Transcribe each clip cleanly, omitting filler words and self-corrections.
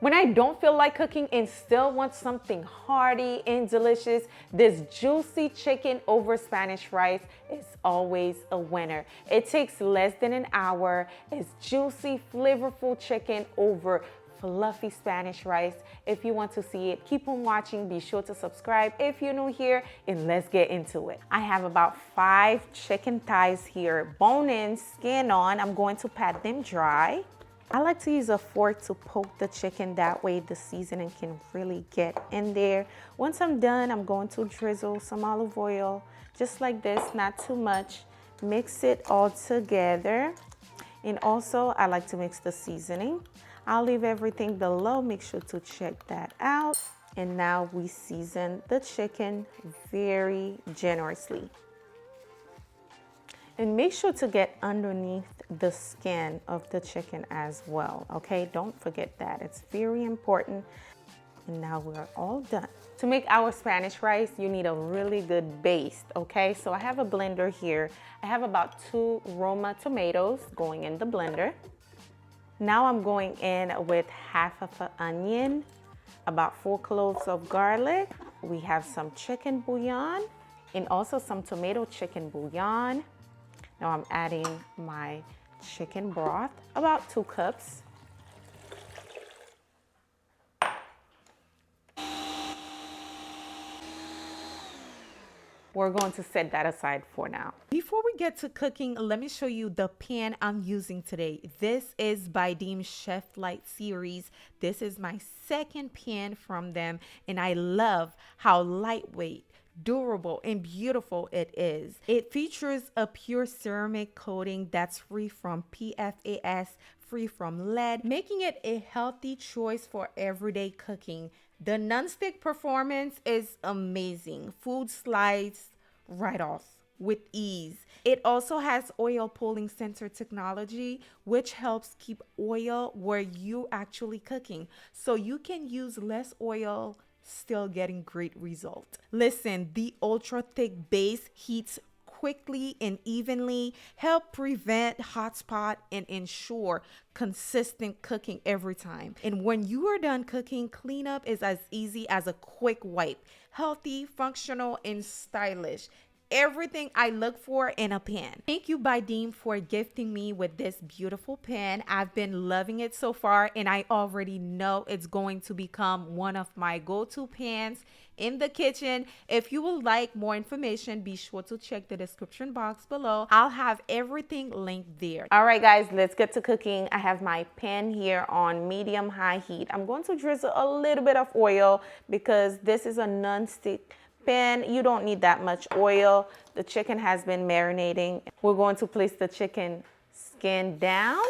When I don't feel like cooking and still want something hearty and delicious, this juicy chicken over Spanish rice is always a winner. It takes less than an hour. It's juicy, flavorful chicken over fluffy Spanish rice. If you want to see it, keep on watching. Be sure to subscribe if you're new here, and let's get into it. I have about 5 chicken thighs here, bone in, skin on. I'm going to pat them dry. I like to use a fork to poke the chicken, that way the seasoning can really get in there. Once I'm done, I'm going to drizzle some olive oil, just like this, not too much. Mix it all together. And also, I like to mix the seasoning. I'll leave everything below, make sure to check that out. And now we season the chicken very generously. And make sure to get underneath the skin of the chicken as well, okay? Don't forget that, it's very important. And now we're all done. To make our Spanish rice, you need a really good base, okay? So I have a blender here. I have about 2 Roma tomatoes going in the blender. Now I'm going in with half of an onion, about 4 cloves of garlic. We have some chicken bouillon and also some tomato chicken bouillon. Now I'm adding my chicken broth, about 2 cups. We're going to set that aside for now. Before we get to cooking, let me show you the pan I'm using today. This is BUYDEEM Chef Light series. This is my second pan from them, and I love how lightweight, durable, and beautiful it is. It features a pure ceramic coating that's free from PFAS, free from lead, making it a healthy choice for everyday cooking. The nonstick performance is amazing. Food slides right off with ease. It also has oil pulling sensor technology, which helps keep oil where you actually cooking, so you can use less oil, still getting great result. Listen, the ultra thick base heats quickly and evenly, help prevent hot spot and ensure consistent cooking every time. And when you are done cooking, cleanup is as easy as a quick wipe. Healthy, functional, and stylish. Everything I look for in a pan. Thank you, BUYDEEM, for gifting me with this beautiful pan. I've been loving it so far, and I already know it's going to become one of my go-to pans in the kitchen. If you would like more information, be sure to check the description box below. I'll have everything linked there. All right, guys, let's get to cooking. I have my pan here on medium-high heat. I'm going to drizzle a little bit of oil because this is a non-stick pan. You don't need that much oil. The chicken has been marinating. We're going to place the chicken skin down,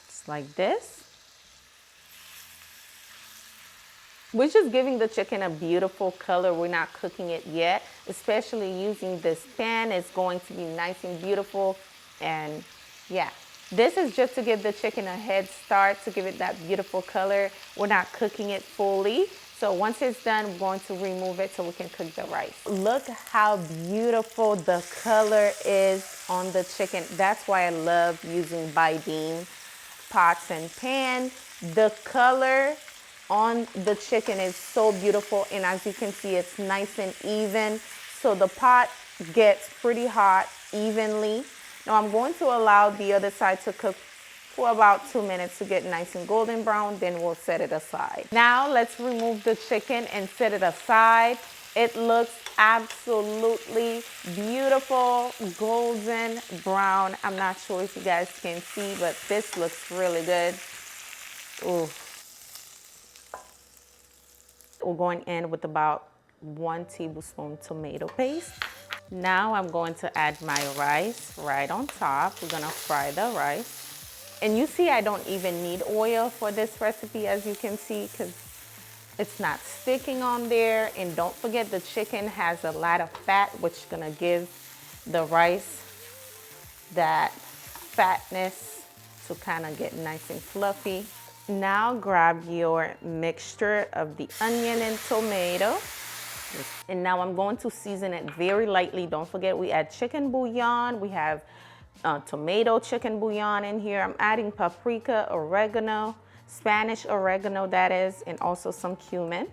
just like this. We're just giving the chicken a beautiful color. We're not cooking it yet, especially using this pan. It's going to be nice and beautiful. And yeah, this is just to give the chicken a head start, to give it that beautiful color. We're not cooking it fully. So once it's done, we're going to remove it so we can cook the rice. Look how beautiful the color is on the chicken. That's why I love using BUYDEEM pots and pans. The color on the chicken is so beautiful, and as you can see, it's nice and even. So the pot gets pretty hot evenly. Now I'm going to allow the other side to cook for about 2 minutes to get nice and golden brown, then we'll set it aside. Now let's remove the chicken and set it aside. It looks absolutely beautiful, golden brown. I'm not sure if you guys can see, but this looks really good. Ooh. We're going in with about 1 tablespoon tomato paste. Now I'm going to add my rice right on top. We're gonna fry the rice. And you see, I don't even need oil for this recipe, as you can see, because it's not sticking on there. And don't forget, the chicken has a lot of fat, which is gonna give the rice that fatness to kind of get nice and fluffy. Now grab your mixture of the onion and tomato. And now I'm going to season it very lightly. Don't forget, we add chicken bouillon. We have tomato chicken bouillon in here. I'm adding paprika, oregano, Spanish oregano that is, and also some cumin.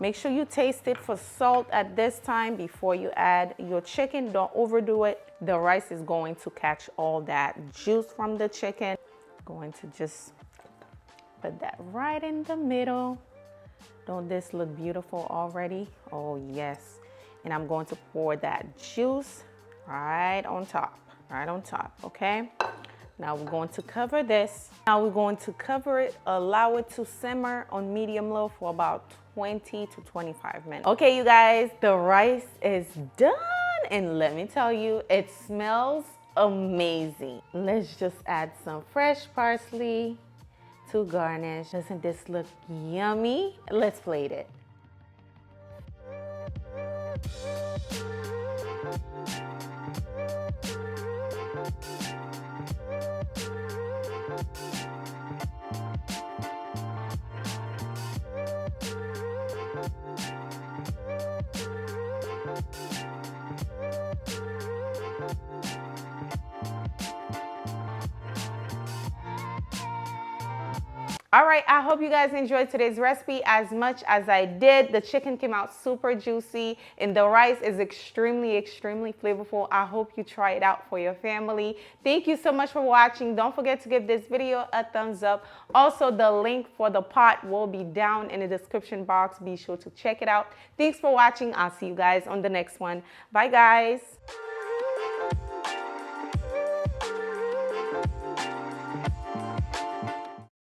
Make sure you taste it for salt at this time before you add your chicken. Don't overdo it. The rice is going to catch all that juice from the chicken. Going to just put that right in the middle. Don't this look beautiful already? Oh yes. And I'm going to pour that juice right on top, okay? Now we're going to cover this. Now we're going to cover it, allow it to simmer on medium-low for about 20 to 25 minutes. Okay, you guys, the rice is done. And let me tell you, it smells amazing. Let's just add some fresh parsley to garnish. Doesn't this look yummy? Let's plate it. All right, I hope you guys enjoyed today's recipe as much as I did. The chicken came out super juicy and the rice is extremely flavorful. I hope you try it out for your family. Thank you so much for watching. Don't forget to give this video a thumbs up. Also, the link for the pot will be down in the description box. Be sure to check it out. Thanks for watching. I'll see you guys on the next one. Bye, guys.